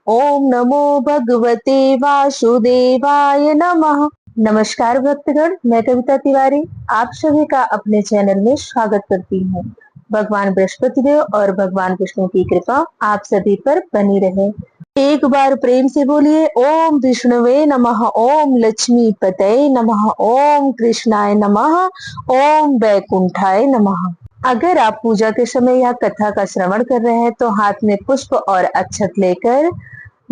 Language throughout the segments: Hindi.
ओम नमो भगवते वासुदेवाय नमः। नमस्कार भक्तगण, मैं कविता तिवारी आप सभी का अपने चैनल में स्वागत करती हूँ। भगवान बृहस्पति देव और भगवान विष्णु की कृपा आप सभी पर बनी रहे। एक बार प्रेम से बोलिए ओम विष्णुवे नमः, ओम लक्ष्मी पतये नमः, ओम कृष्णाय नमः, ओम वैकुंठाय नमः। अगर आप पूजा के समय यह कथा का श्रवण कर रहे हैं तो हाथ में पुष्प और अक्षत लेकर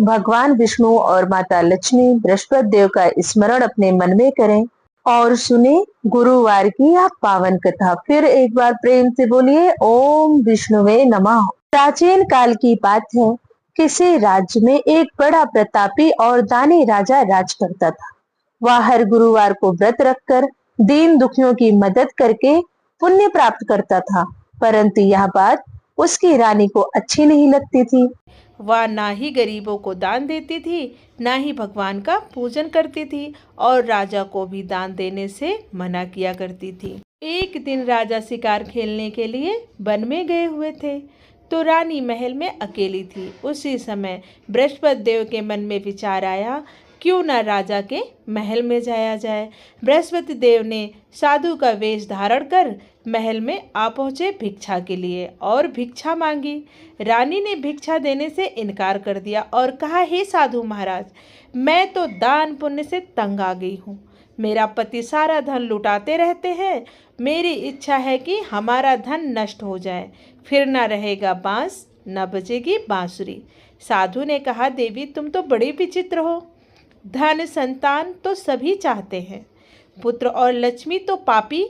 भगवान विष्णु और माता लक्ष्मी बृहस्पति देव का स्मरण अपने मन में करें और सुने गुरुवार की यह पावन कथा। फिर एक बार प्रेम से बोलिए ओम विष्णुवे नमः। प्राचीन काल की बात है, किसी राज्य में एक बड़ा प्रतापी और दानी राजा राज करता था। वह हर गुरुवार को व्रत रखकर दीन दुखियों की मदद करके पुण्य प्राप्त करता था, परंतु यह बात उसकी रानी को अच्छी नहीं लगती थी। वह ना ही गरीबों को दान देती थी, ना ही भगवान का पूजन करती थी और राजा को भी दान देने से मना किया करती थी। एक दिन राजा शिकार खेलने के लिए वन में गए हुए थे, तो रानी महल में अकेली थी। उसी समय बृहस्पति देव के मन में विचार आया, क्यों न राजा के महल में जाया जाए। बृहस्पति देव ने साधु का वेश धारण कर महल में आ पहुँचे भिक्षा के लिए और भिक्षा मांगी। रानी ने भिक्षा देने से इनकार कर दिया और कहा, हे साधु महाराज, मैं तो दान पुण्य से तंग आ गई हूँ। मेरा पति सारा धन लुटाते रहते हैं। मेरी इच्छा है कि हमारा धन नष्ट हो जाए, फिर न रहेगा बांस न बजेगी बांसुरी। साधु ने कहा, देवी तुम तो बड़ी विचित्र हो। धन संतान तो सभी चाहते हैं, पुत्र और लक्ष्मी तो पापी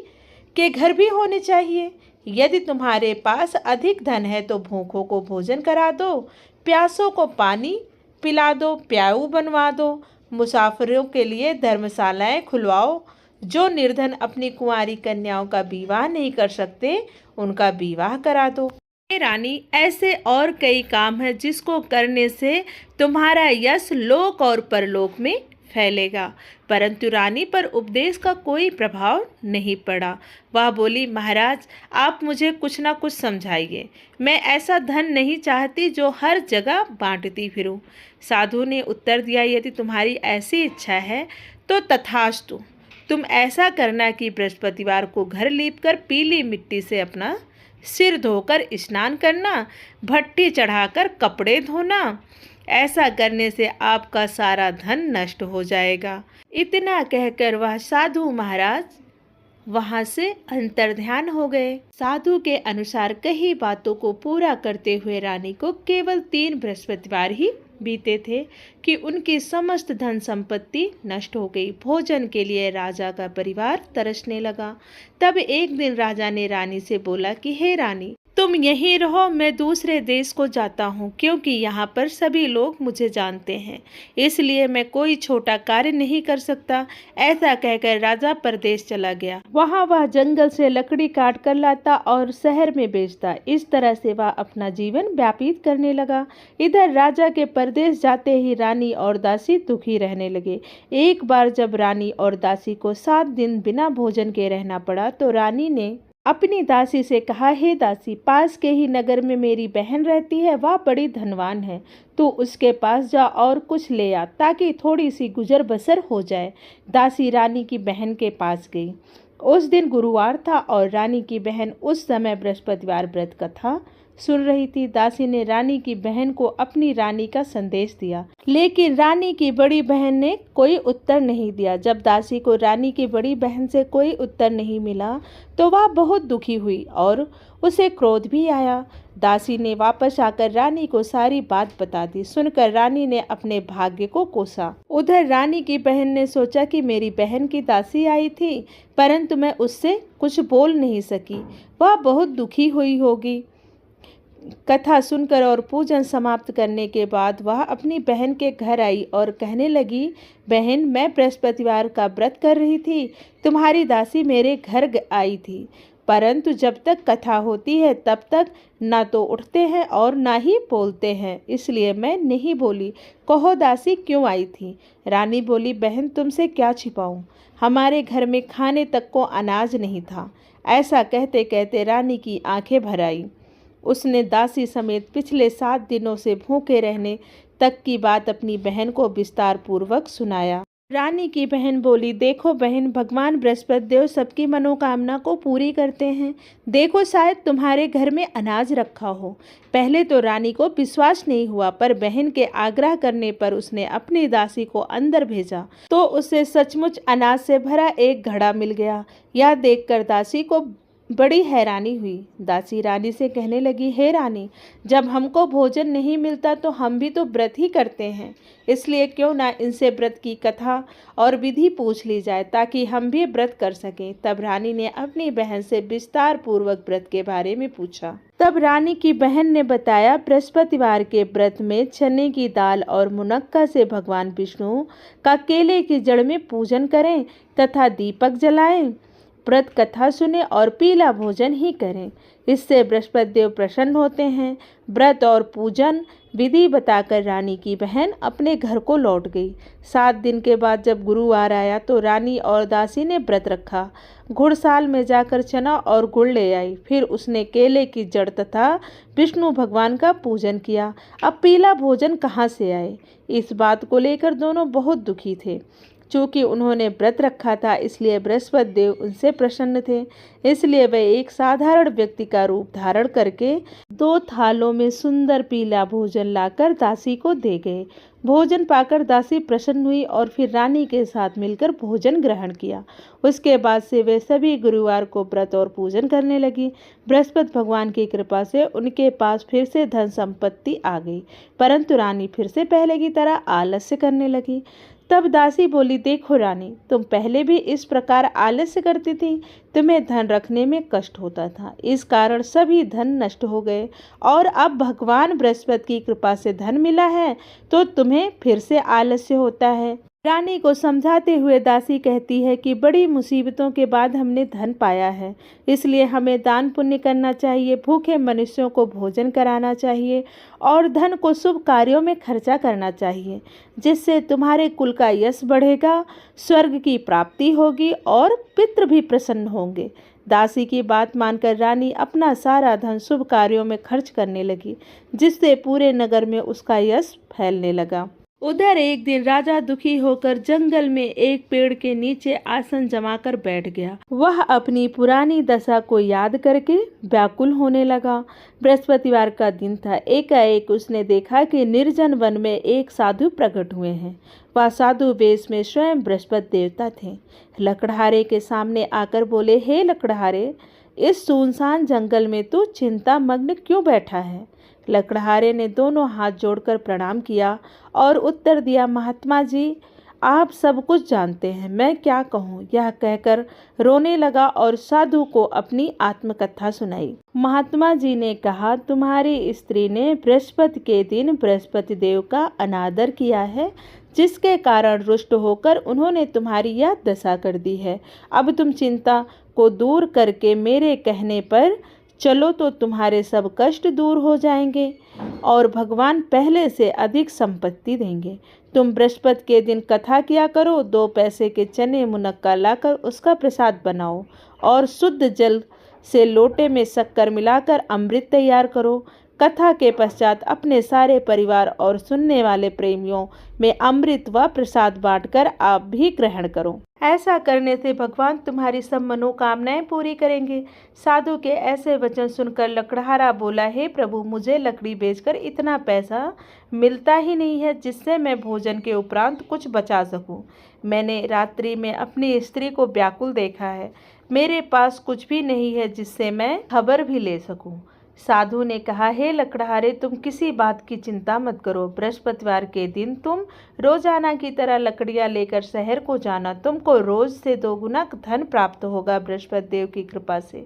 के घर भी होने चाहिए। यदि तुम्हारे पास अधिक धन है तो भूखों को भोजन करा दो, प्यासों को पानी पिला दो, प्याऊ बनवा दो, मुसाफिरों के लिए धर्मशालाएं खुलवाओ। जो निर्धन अपनी कुंवारी कन्याओं का विवाह नहीं कर सकते, उनका विवाह करा दो। रानी, ऐसे और कई काम हैं जिसको करने से तुम्हारा यश लोक और परलोक में फैलेगा। परंतु रानी पर उपदेश का कोई प्रभाव नहीं पड़ा। वह बोली, महाराज आप मुझे कुछ ना कुछ समझाइए। मैं ऐसा धन नहीं चाहती जो हर जगह बांटती फिरूं। साधु ने उत्तर दिया, यदि तुम्हारी ऐसी इच्छा है तो तथास्तु। तुम ऐसा करना कि बृहस्पतिवार को घर लीपकर पीली मिट्टी से अपना सिर धोकर स्नान करना, भट्टी चढ़ाकर कपड़े धोना। ऐसा करने से आपका सारा धन नष्ट हो जाएगा। इतना कहकर वह साधु महाराज वहां से अंतर्ध्यान हो गए। साधु के अनुसार कई बातों को पूरा करते हुए रानी को केवल 3 बृहस्पतिवार ही बीते थे कि उनकी समस्त धन संपत्ति नष्ट हो गई। भोजन के लिए राजा का परिवार तरसने लगा। तब एक दिन राजा ने रानी से बोला कि हे रानी, तुम यहीं रहो, मैं दूसरे देश को जाता हूँ, क्योंकि यहाँ पर सभी लोग मुझे जानते हैं, इसलिए मैं कोई छोटा कार्य नहीं कर सकता। ऐसा कहकर राजा परदेश चला गया। वहाँ वह जंगल से लकड़ी काट कर लाता और शहर में बेचता। इस तरह से वह अपना जीवन व्यतीत करने लगा। इधर राजा के परदेश जाते ही रानी और दासी दुखी रहने लगे। एक बार जब रानी और दासी को 7 दिन बिना भोजन के रहना पड़ा तो रानी ने अपनी दासी से कहा, हे दासी, पास के ही नगर में मेरी बहन रहती है, वह बड़ी धनवान है। तू उसके पास जा और कुछ ले आ ताकि थोड़ी सी गुजर बसर हो जाए। दासी रानी की बहन के पास गई। उस दिन गुरुवार था और रानी की बहन उस समय बृहस्पतिवार व्रत कथा सुन रही थी। दासी ने रानी की बहन को अपनी रानी का संदेश दिया, लेकिन रानी की बड़ी बहन ने कोई उत्तर नहीं दिया। जब दासी को रानी की बड़ी बहन से कोई उत्तर नहीं मिला तो वह बहुत दुखी हुई और उसे क्रोध भी आया। दासी ने वापस आकर रानी को सारी बात बता दी। सुनकर रानी ने अपने भाग्य को कोसा। उधर रानी की बहन ने सोचा कि मेरी बहन की दासी आई थी, परंतु मैं उससे कुछ बोल नहीं सकी, वह बहुत दुखी हुई होगी। कथा सुनकर और पूजन समाप्त करने के बाद वह अपनी बहन के घर आई और कहने लगी, बहन, मैं बृहस्पतिवार का व्रत कर रही थी, तुम्हारी दासी मेरे घर आई थी, परंतु जब तक कथा होती है तब तक ना तो उठते हैं और ना ही बोलते हैं, इसलिए मैं नहीं बोली। कहो दासी क्यों आई थी? रानी बोली, बहन तुमसे क्या छिपाऊं, हमारे घर में खाने तक को अनाज नहीं था। ऐसा कहते कहते रानी की आंखें भर आई। उसने दासी समेत पिछले 7 दिनों से भूखे रहने तक की बात अपनी बहन को विस्तार पूर्वक सुनाया। रानी की बहन बोली, देखो बहन, भगवान बृहस्पति देव सबकी मनोकामना को पूरी करते हैं। देखो शायद तुम्हारे घर में अनाज रखा हो। पहले तो रानी को विश्वास नहीं हुआ, पर बहन के आग्रह करने पर उसने अपनी दासी को अंदर भेजा तो उसे सचमुच अनाज से भरा एक घड़ा मिल गया। यह देखकर दासी को बड़ी हैरानी हुई। दासी रानी से कहने लगी, हे रानी, जब हमको भोजन नहीं मिलता तो हम भी तो व्रत ही करते हैं, इसलिए क्यों ना इनसे व्रत की कथा और विधि पूछ ली जाए ताकि हम भी व्रत कर सकें। तब रानी ने अपनी बहन से विस्तार पूर्वक व्रत के बारे में पूछा। तब रानी की बहन ने बताया, बृहस्पतिवार के व्रत में चने की दाल और मुनक्का से भगवान विष्णु का केले की जड़ में पूजन करें तथा दीपक जलाएं, व्रत कथा सुने और पीला भोजन ही करें। इससे बृहस्पति देव प्रसन्न होते हैं। व्रत और पूजन विधि बताकर रानी की बहन अपने घर को लौट गई। 7 दिन के बाद जब गुरुवार आया तो रानी और दासी ने व्रत रखा। घुड़साल में जाकर चना और गुड़ ले आई। फिर उसने केले की जड़ तथा विष्णु भगवान का पूजन किया। अब पीला भोजन कहाँ से आए, इस बात को लेकर दोनों बहुत दुखी थे। चूँकि उन्होंने व्रत रखा था इसलिए बृहस्पति देव उनसे प्रसन्न थे, इसलिए वे एक साधारण व्यक्ति का रूप धारण करके 2 थालों में सुंदर पीला भोजन लाकर दासी को दे गए। भोजन पाकर दासी प्रसन्न हुई और फिर रानी के साथ मिलकर भोजन ग्रहण किया। उसके बाद से वे सभी गुरुवार को व्रत और पूजन करने लगी। बृहस्पति भगवान की कृपा से उनके पास फिर से धन संपत्ति आ गई, परंतु रानी फिर से पहले की तरह आलस्य करने लगी। तब दासी बोली, देखो रानी, तुम पहले भी इस प्रकार आलस्य करती थी, तुम्हें धन रखने में कष्ट होता था, इस कारण सभी धन नष्ट हो गए और अब भगवान बृहस्पति की कृपा से धन मिला है तो तुम्हें फिर से आलस्य होता है। रानी को समझाते हुए दासी कहती है कि बड़ी मुसीबतों के बाद हमने धन पाया है, इसलिए हमें दान पुण्य करना चाहिए, भूखे मनुष्यों को भोजन कराना चाहिए और धन को शुभ कार्यों में खर्चा करना चाहिए, जिससे तुम्हारे कुल का यश बढ़ेगा, स्वर्ग की प्राप्ति होगी और पितृ भी प्रसन्न होंगे। दासी की बात मानकर रानी अपना सारा धन शुभ कार्यों में खर्च करने लगी, जिससे पूरे नगर में उसका यश फैलने लगा। उधर एक दिन राजा दुखी होकर जंगल में एक पेड़ के नीचे आसन जमाकर बैठ गया। वह अपनी पुरानी दशा को याद करके व्याकुल होने लगा। बृहस्पतिवार का दिन था। एकाएक उसने देखा कि निर्जन वन में एक साधु प्रकट हुए हैं। वह साधु वेश में स्वयं बृहस्पति देवता थे। लकड़हारे के सामने आकर बोले, हे लकड़हारे, इस सुनसान जंगल में तू चिंता मग्न क्यों बैठा है? लकड़हारे ने दोनों हाथ जोड़कर प्रणाम किया और उत्तर दिया, महात्मा जी, आप सब कुछ जानते हैं, मैं क्या कहूँ। यह कहकर रोने लगा और साधु को अपनी आत्मकथा सुनाई। महात्मा जी ने कहा, तुम्हारी स्त्री ने बृहस्पति के दिन बृहस्पति देव का अनादर किया है, जिसके कारण रुष्ट होकर उन्होंने तुम्हारी यह दशा कर दी है। अब तुम चिंता को दूर करके मेरे कहने पर चलो तो तुम्हारे सब कष्ट दूर हो जाएंगे और भगवान पहले से अधिक संपत्ति देंगे। तुम बृहस्पति के दिन कथा किया करो, 2 पैसे के चने मुनक्का लाकर उसका प्रसाद बनाओ और शुद्ध जल से लोटे में शक्कर मिलाकर अमृत तैयार करो। कथा के पश्चात अपने सारे परिवार और सुनने वाले प्रेमियों में अमृत व प्रसाद बांटकर आप भी ग्रहण करो। ऐसा करने से भगवान तुम्हारी सब मनोकामनाएं पूरी करेंगे। साधु के ऐसे वचन सुनकर लकड़हारा बोला, हे प्रभु, मुझे लकड़ी बेचकर इतना पैसा मिलता ही नहीं है जिससे मैं भोजन के उपरांत कुछ बचा सकूं। मैंने रात्रि में अपनी स्त्री को व्याकुल देखा है, मेरे पास कुछ भी नहीं है जिससे मैं खबर भी ले सकूं। साधु ने कहा, हे लकड़हारे, तुम किसी बात की चिंता मत करो। बृहस्पतिवार के दिन तुम रोजाना की तरह लकड़ियां लेकर शहर को जाना। तुमको रोज से 2 गुना धन प्राप्त होगा बृहस्पति देव की कृपा से,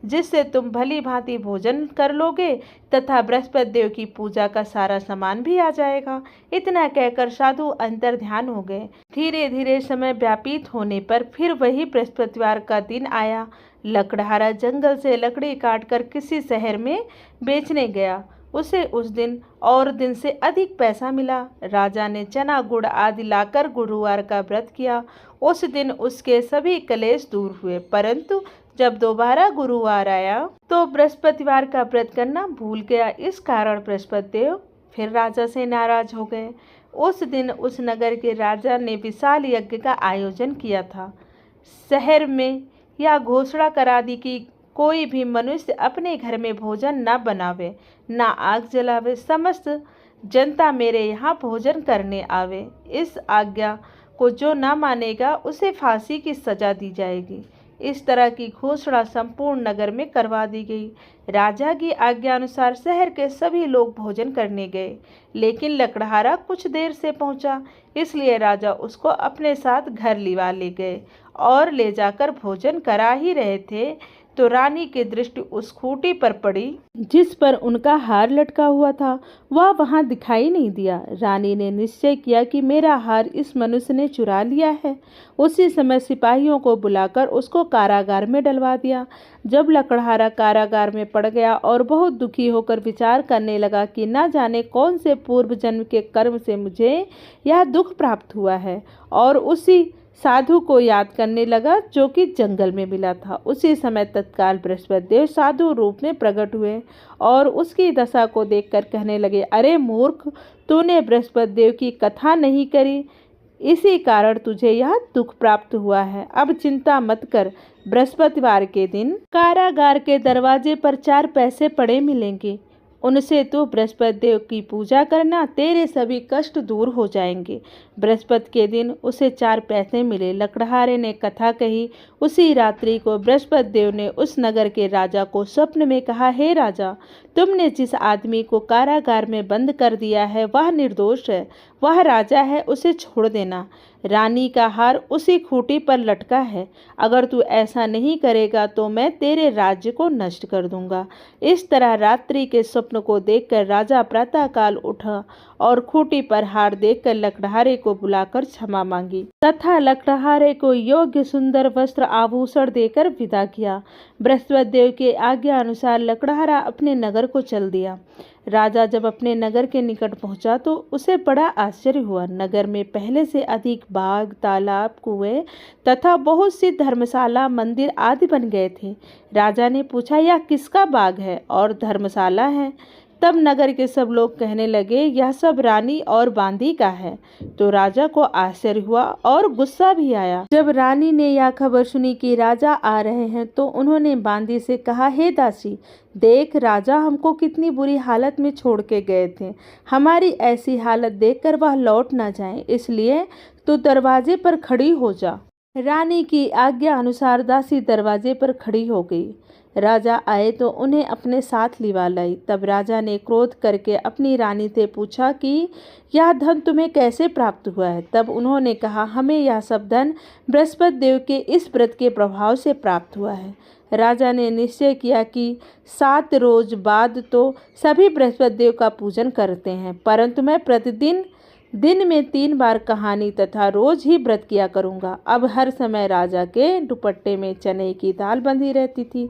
जिससे तुम भली भांति भोजन कर लोगे तथा बृहस्पति देव की पूजा का सारा सामान भी आ जाएगा। इतना कहकर साधु अंतर ध्यान हो गए। धीरे धीरे समय व्यापित होने पर फिर वही बृहस्पतिवार का दिन आया। लकड़हारा जंगल से लकड़ी काटकर किसी शहर में बेचने गया। उसे उस दिन और दिन से अधिक पैसा मिला। राजा ने चना गुड़ आदि लाकर गुरुवार का व्रत किया। उस दिन उसके सभी कलेश दूर हुए, परंतु जब दोबारा गुरुवार आया तो बृहस्पतिवार का व्रत करना भूल गया। इस कारण बृहस्पति देव फिर राजा से नाराज हो गए। उस दिन उस नगर के राजा ने विशाल यज्ञ का आयोजन किया था। शहर में यह घोषणा करा दी कि कोई भी मनुष्य अपने घर में भोजन न बनावे, न आग जलावे, समस्त जनता मेरे यहाँ भोजन करने आवे। इस आज्ञा को जो न मानेगा उसे फांसी की सजा दी जाएगी। इस तरह की घोषणा संपूर्ण नगर में करवा दी गई। राजा की आज्ञा अनुसार शहर के सभी लोग भोजन करने गए, लेकिन लकड़हारा कुछ देर से पहुंचा, इसलिए राजा उसको अपने साथ घर लिवा ले गए और ले जाकर भोजन करा ही रहे थे तो रानी की दृष्टि उस खूंटी पर पड़ी जिस पर उनका हार लटका हुआ था। वह वहां दिखाई नहीं दिया। रानी ने निश्चय किया कि मेरा हार इस मनुष्य ने चुरा लिया है। उसी समय सिपाहियों को बुलाकर उसको कारागार में डलवा दिया। जब लकड़हारा कारागार में पड़ गया और बहुत दुखी होकर विचार करने लगा कि न जाने कौन से पूर्व जन्म के कर्म से मुझे यह दुख प्राप्त हुआ है, और उसी साधु को याद करने लगा जो कि जंगल में मिला था। उसी समय तत्काल बृहस्पति देव साधु रूप में प्रकट हुए और उसकी दशा को देखकर कहने लगे, अरे मूर्ख, तूने बृहस्पति देव की कथा नहीं करी, इसी कारण तुझे यह दुख प्राप्त हुआ है। अब चिंता मत कर, बृहस्पतिवार के दिन कारागार के दरवाजे पर 4 पैसे पड़े मिलेंगे, उनसे तो बृहस्पति देव की पूजा करना, तेरे सभी कष्ट दूर हो जाएंगे। बृहस्पति के दिन उसे 4 पैसे मिले। लकड़हारे ने कथा कही। उसी रात्रि को बृहस्पति देव ने उस नगर के राजा को स्वप्न में कहा, हे राजा, तुमने जिस आदमी को कारागार में बंद कर दिया है वह निर्दोष है, वह राजा है, उसे छोड़ देना। रानी का हार उसी खूंटी पर लटका है। अगर तू ऐसा नहीं करेगा तो मैं तेरे राज्य को नष्ट कर दूंगा। इस तरह रात्रि के स्वप्न को देखकर राजा प्रातःकाल उठा और खूंटी पर हार देखकर लकड़हारे को बुलाकर क्षमा मांगी तथा लकड़हारे को योग्य सुंदर वस्त्र आभूषण देकर विदा किया। बृहस्पति देव के आज्ञा अनुसार लकड़हारा अपने नगर को चल दिया। राजा जब अपने नगर के निकट पहुंचा तो उसे बड़ा आश्चर्य हुआ। नगर में पहले से अधिक बाग, तालाब, कुएं तथा बहुत सी धर्मशाला, मंदिर आदि बन गए थे। राजा ने पूछा, यह किसका बाग है और धर्मशाला है? तब नगर के सब लोग कहने लगे, यह सब रानी और बांदी का है। तो राजा को आश्चर्य हुआ और गुस्सा भी आया। जब रानी ने यह खबर सुनी कि राजा आ रहे हैं तो उन्होंने बांदी से कहा, हे दासी, देख, राजा हमको कितनी बुरी हालत में छोड़ के गए थे। हमारी ऐसी हालत देखकर वह लौट ना जाए, इसलिए तू दरवाजे पर खड़ी हो जा। रानी की आज्ञा अनुसार दासी दरवाजे पर खड़ी हो गई। राजा आए तो उन्हें अपने साथ लिवा लाई। तब राजा ने क्रोध करके अपनी रानी से पूछा कि यह धन तुम्हें कैसे प्राप्त हुआ है? तब उन्होंने कहा, हमें यह सब धन बृहस्पति देव के इस व्रत के प्रभाव से प्राप्त हुआ है। राजा ने निश्चय किया कि 7 रोज बाद तो सभी बृहस्पति देव का पूजन करते हैं, परंतु मैं प्रतिदिन दिन में 3 बार कहानी तथा रोज ही व्रत किया करूँगा। अब हर समय राजा के दुपट्टे में चने की दाल बंधी रहती थी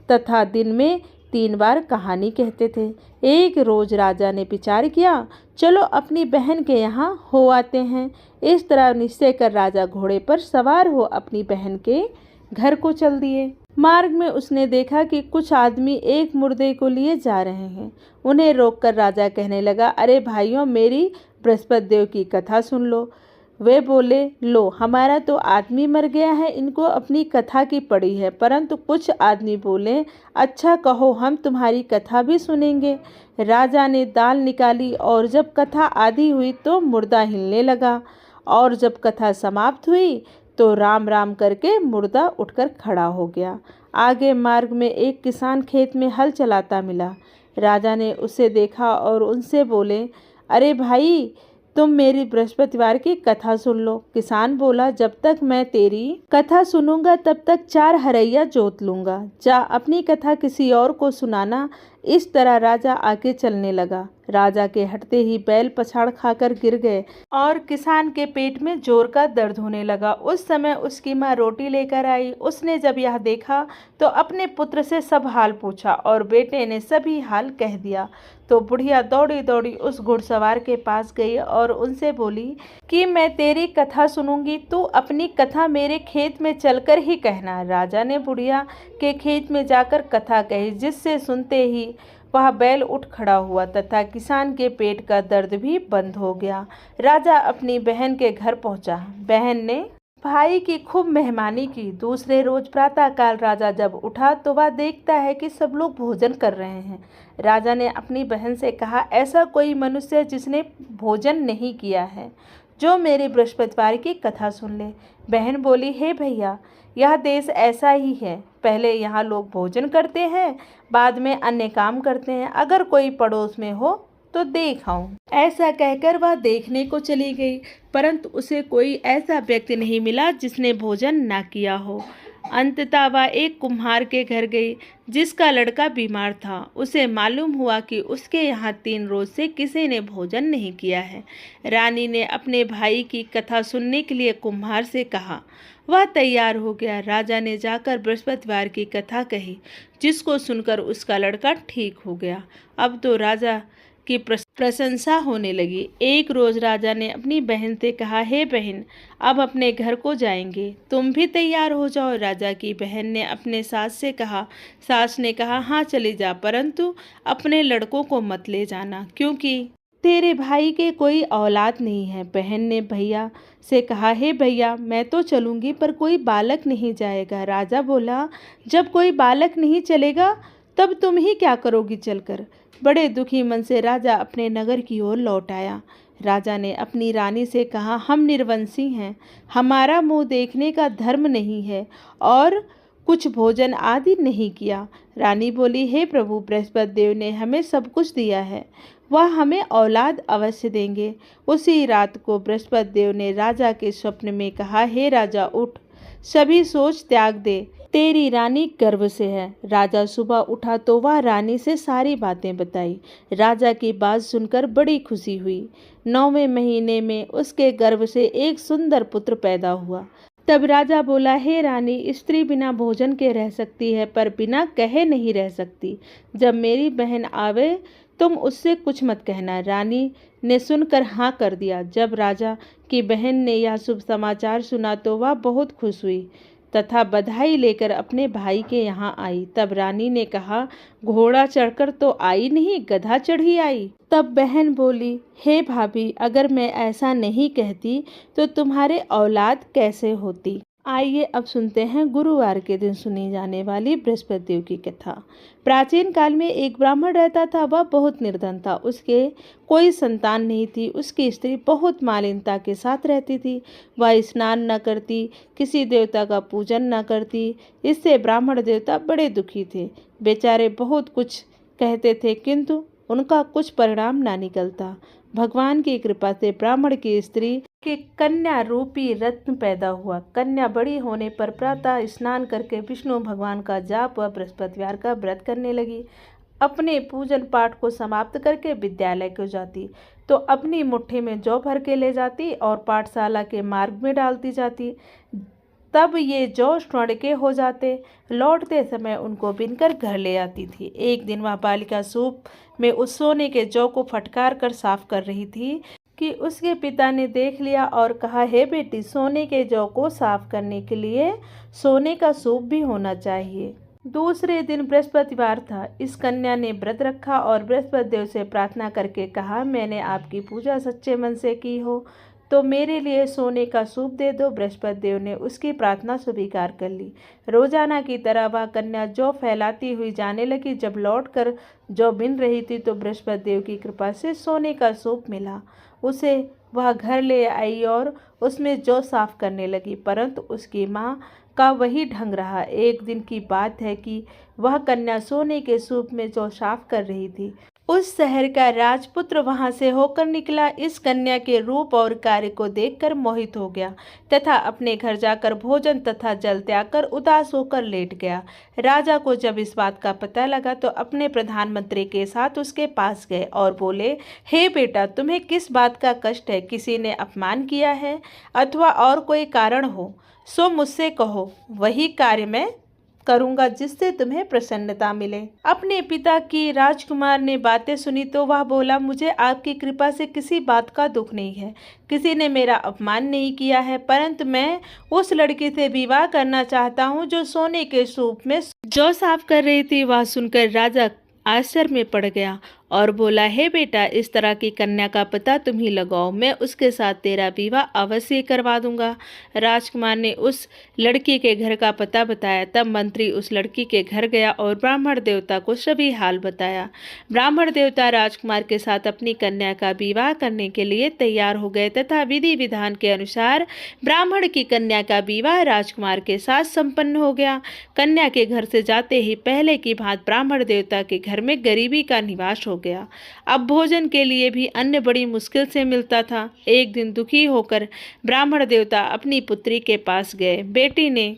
तथा दिन में 3 बार कहानी कहते थे। एक रोज राजा ने विचार किया, चलो अपनी बहन के यहाँ हो आते हैं। इस तरह निश्चय कर राजा घोड़े पर सवार हो अपनी बहन के घर को चल दिए। मार्ग में उसने देखा कि कुछ आदमी एक मुर्दे को लिए जा रहे हैं। उन्हें रोककर राजा कहने लगा, अरे भाइयों, मेरी बृहस्पति देव की कथा सुन लो। वे बोले, लो, हमारा तो आदमी मर गया है, इनको अपनी कथा की पड़ी है। परंतु कुछ आदमी बोले, अच्छा कहो, हम तुम्हारी कथा भी सुनेंगे। राजा ने दाल निकाली और जब कथा आधी हुई तो मुर्दा हिलने लगा, और जब कथा समाप्त हुई तो राम राम करके मुर्दा उठकर खड़ा हो गया। आगे मार्ग में एक किसान खेत में हल चलाता मिला। राजा ने उसे देखा और उनसे बोले, अरे भाई, तुम मेरी बृहस्पतिवार की कथा सुन लो। किसान बोला, जब तक मैं तेरी कथा सुनूंगा तब तक 4 हरैया जोत लूंगा। जा अपनी कथा किसी और को सुनाना। इस तरह राजा आगे चलने लगा। राजा के हटते ही बैल पछाड़ खाकर गिर गए और किसान के पेट में जोर का दर्द होने लगा। उस समय उसकी माँ रोटी लेकर आई। उसने जब यह देखा तो अपने पुत्र से सब हाल पूछा और बेटे ने सभी हाल कह दिया। तो बुढ़िया दौड़ी दौड़ी उस घुड़सवार के पास गई और उनसे बोली कि मैं तेरी कथा सुनूंगी, तू अपनी कथा मेरे खेत में चलकर ही कहना। राजा ने बुढ़िया के खेत में जाकर कथा कही, जिससे सुनते ही वह बैल उठ खड़ा हुआ तथा किसान के पेट का दर्द भी बंद हो गया। राजा अपनी बहन के घर पहुंचा। बहन ने भाई की खूब मेहमानी की। दूसरे रोज प्रातःकाल राजा जब उठा तो वह देखता है कि सब लोग भोजन कर रहे हैं। राजा ने अपनी बहन से कहा, ऐसा कोई मनुष्य है जिसने भोजन नहीं किया है, जो मेरी बृहस्पतिवार की कथा सुन ले। बहन बोली, हे भैया, यह देश ऐसा ही है। पहले यहाँ लोग भोजन करते हैं, बाद में अन्य काम करते हैं। अगर कोई पड़ोस में हो तो देख आऊं। ऐसा कहकर वह देखने को चली गई, परंतु उसे कोई ऐसा व्यक्ति नहीं मिला जिसने भोजन ना किया हो। अंततः वह एक कुम्हार के घर गई जिसका लड़का बीमार था। उसे मालूम हुआ कि उसके यहाँ 3 रोज से किसी ने भोजन नहीं किया है। रानी ने अपने भाई की कथा सुनने के लिए कुम्हार से कहा। वह तैयार हो गया। राजा ने जाकर बृहस्पतिवार की कथा कही, जिसको सुनकर उसका लड़का ठीक हो गया। अब तो राजा की प्रशंसा होने लगी। एक रोज राजा ने अपनी बहन से कहा, हे बहन, अब अपने घर को जाएंगे, तुम भी तैयार हो जाओ। राजा की बहन ने अपने सास से कहा। सास ने कहा, हाँ चली जा, परंतु अपने लड़कों को मत ले जाना, क्योंकि तेरे भाई के कोई औलाद नहीं है। बहन ने भैया से कहा, हे भैया, मैं तो चलूंगी, पर कोई बालक नहीं जाएगा। राजा बोला, जब कोई बालक नहीं चलेगा तब तुम ही क्या करोगी चलकर। बड़े दुखी मन से राजा अपने नगर की ओर लौट आया। राजा ने अपनी रानी से कहा, हम निर्वंशी हैं, हमारा मुंह देखने का धर्म नहीं है और कुछ भोजन आदि नहीं किया। रानी बोली, हे प्रभु, बृहस्पति देव ने हमें सब कुछ दिया है, वह हमें औलाद अवश्य देंगे। उसी रात को बृहस्पति देव ने राजा के स्वप्न में कहा, हे राजा, उठ, सभी सोच त्याग दे, तेरी रानी गर्भ से है। राजा सुबह उठा तो वह रानी से सारी बातें बताई। राजा की बात सुनकर बड़ी खुशी हुई। 9वें महीने में उसके गर्भ से एक सुंदर पुत्र पैदा हुआ। तब राजा बोला, हे रानी, स्त्री बिना भोजन के रह सकती है, पर बिना कहे नहीं रह सकती। जब मेरी बहन आवे तुम उससे कुछ मत कहना। रानी ने सुनकर हाँ कर दिया। जब राजा की बहन ने यह शुभ समाचार सुना तो वह बहुत खुश हुई तथा बधाई लेकर अपने भाई के यहाँ आई। तब रानी ने कहा, घोड़ा चढ़कर तो आई नहीं, गधा चढ़ी आई। तब बहन बोली, हे भाभी, अगर मैं ऐसा नहीं कहती तो तुम्हारे औलाद कैसे होती। आइए अब सुनते हैं गुरुवार के दिन सुनी जाने वाली बृहस्पति देव की कथा। प्राचीन काल में एक ब्राह्मण रहता था। वह बहुत निर्धन था, उसके कोई संतान नहीं थी। उसकी स्त्री बहुत मालिनता के साथ रहती थी। वह स्नान न करती, किसी देवता का पूजन न करती। इससे ब्राह्मण देवता बड़े दुखी थे। बेचारे बहुत कुछ कहते थे, किंतु उनका कुछ परिणाम ना निकलता। भगवान की कृपा से ब्राह्मण की स्त्री के कन्या रूपी रत्न पैदा हुआ। कन्या बड़ी होने पर प्रातः स्नान करके विष्णु भगवान का जाप व बृहस्पतिवार का व्रत करने लगी। अपने पूजन पाठ को समाप्त करके विद्यालय को जाती तो अपनी मुट्ठी में जौ भर के ले जाती और पाठशाला के मार्ग में डालती जाती। तब ये जौ स्वर्ण के हो जाते। लौटते समय उनको बिनकर घर ले आती थी। एक दिन वह बालिका सूप में उस सोने के जौ को फटकार कर साफ कर रही थी कि उसके पिता ने देख लिया और कहा, हे बेटी, सोने के जौ को साफ करने के लिए सोने का सूप भी होना चाहिए। दूसरे दिन बृहस्पतिवार था। इस कन्या ने व्रत रखा और बृहस्पति देव से प्रार्थना करके कहा, मैंने आपकी पूजा सच्चे मन से की हो तो मेरे लिए सोने का सूप दे दो। बृहस्पति देव ने उसकी प्रार्थना स्वीकार कर ली। रोजाना की तरह वह कन्या जौ फैलाती हुई जाने लगी। जब लौटकर जौ बिन रही थी तो बृहस्पति देव की कृपा से सोने का सूप मिला। उसे वह घर ले आई और उसमें जौ साफ करने लगी, परंतु उसकी माँ का वही ढंग रहा। एक दिन की बात है कि वह कन्या सोने के सूप में जौ साफ कर रही थी। उस शहर का राजपुत्र वहां से होकर निकला। इस कन्या के रूप और कार्य को देखकर मोहित हो गया तथा अपने घर जाकर भोजन तथा जल त्याग कर उदास होकर लेट गया। राजा को जब इस बात का पता लगा तो अपने प्रधानमंत्री के साथ उसके पास गए और बोले, हे बेटा, तुम्हें किस बात का कष्ट है? किसी ने अपमान किया है अथवा और कोई कारण हो सो मुझसे कहो, वही कार्य मैं करूंगा जिससे तुम्हें प्रसन्नता मिले। अपने पिता की राजकुमार ने बातें सुनी तो वह बोला, मुझे आपकी कृपा से किसी बात का दुख नहीं है। किसी ने मेरा अपमान नहीं किया है, परंतु मैं उस लड़की से विवाह करना चाहता हूँ जो सोने के सूप में जौ साफ कर रही थी। वह सुनकर राजा आश्चर्य में पड़ गया और बोला, हे बेटा, इस तरह की कन्या का पता तुम ही लगाओ, मैं उसके साथ तेरा विवाह अवश्य करवा दूंगा। राजकुमार ने उस लड़की के घर का पता बताया। तब मंत्री उस लड़की के घर गया और ब्राह्मण देवता को सभी हाल बताया। ब्राह्मण देवता राजकुमार के साथ अपनी कन्या का विवाह करने के लिए तैयार हो गए तथा विधि विधान के अनुसार ब्राह्मण की कन्या का विवाह राजकुमार के साथ संपन्न हो गया। कन्या के घर से जाते ही पहले की भांति ब्राह्मण देवता के घर में गरीबी का निवास हो गया। अब भोजन के लिए भी अन्न बड़ी मुश्किल से मिलता था। एक दिन दुखी होकर ब्राह्मण देवता अपनी पुत्री के पास गए। बेटी ने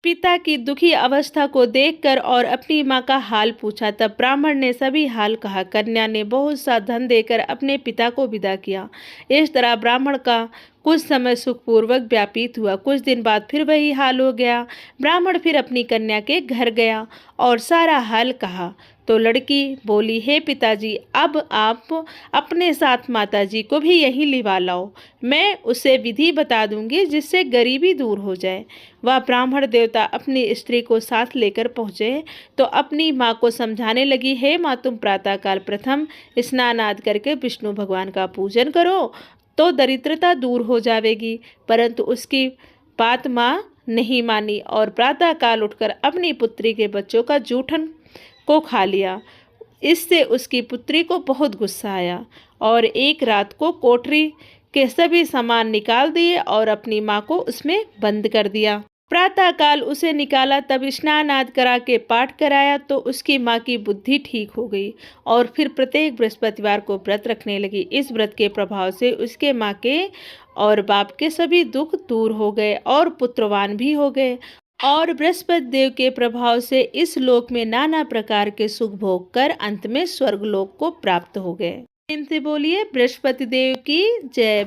पिता की दुखी अवस्था को देखकर और अपनी माँ का हाल पूछा। तब ब्राह्मण ने सभी हाल कहा। कन्या ने बहुत सा धन देकर अपने पिता को विदा किया। इस तरह ब्राह्मण का कुछ समय सुखपूर्वक व्यतीत हुआ। कुछ दिन बाद फिर वही हाल हो गया। ब्राह्मण फिर अपनी कन्या के घर गया और सारा हाल कहा। तो लड़की बोली, हे पिताजी, अब आप अपने साथ माताजी को भी यहीं लिवा लाओ, मैं उसे विधि बता दूंगी जिससे गरीबी दूर हो जाए। वह ब्राह्मण देवता अपनी स्त्री को साथ लेकर पहुँचे तो अपनी माँ को समझाने लगी, हे माँ, तुम प्रातःकाल प्रथम स्नान आदि करके विष्णु भगवान का पूजन करो तो दरिद्रता दूर हो जाएगी। परंतु उसकी बात माँ नहीं मानी और प्रातःकाल उठकर अपनी पुत्री के बच्चों का जूठन को खा लिया। इससे उसकी पुत्री को बहुत गुस्सा आया और एक रात को कोठरी के सभी सामान निकाल दिए और अपनी माँ को उसमें बंद कर दिया। प्रातःकाल उसे निकाला, तब स्नान आदि करा के पाठ कराया तो उसकी माँ की बुद्धि ठीक हो गई और फिर प्रत्येक बृहस्पतिवार को व्रत रखने लगी। इस व्रत के प्रभाव से उसके माँ के और बाप के सभी दुख दूर हो गए और पुत्रवान भी हो गए और बृहस्पति देव के प्रभाव से इस लोक में नाना प्रकार के सुख भोग कर अंत में स्वर्ग लोक को प्राप्त हो गए। इनसे बोलिए बृहस्पति देव की जय।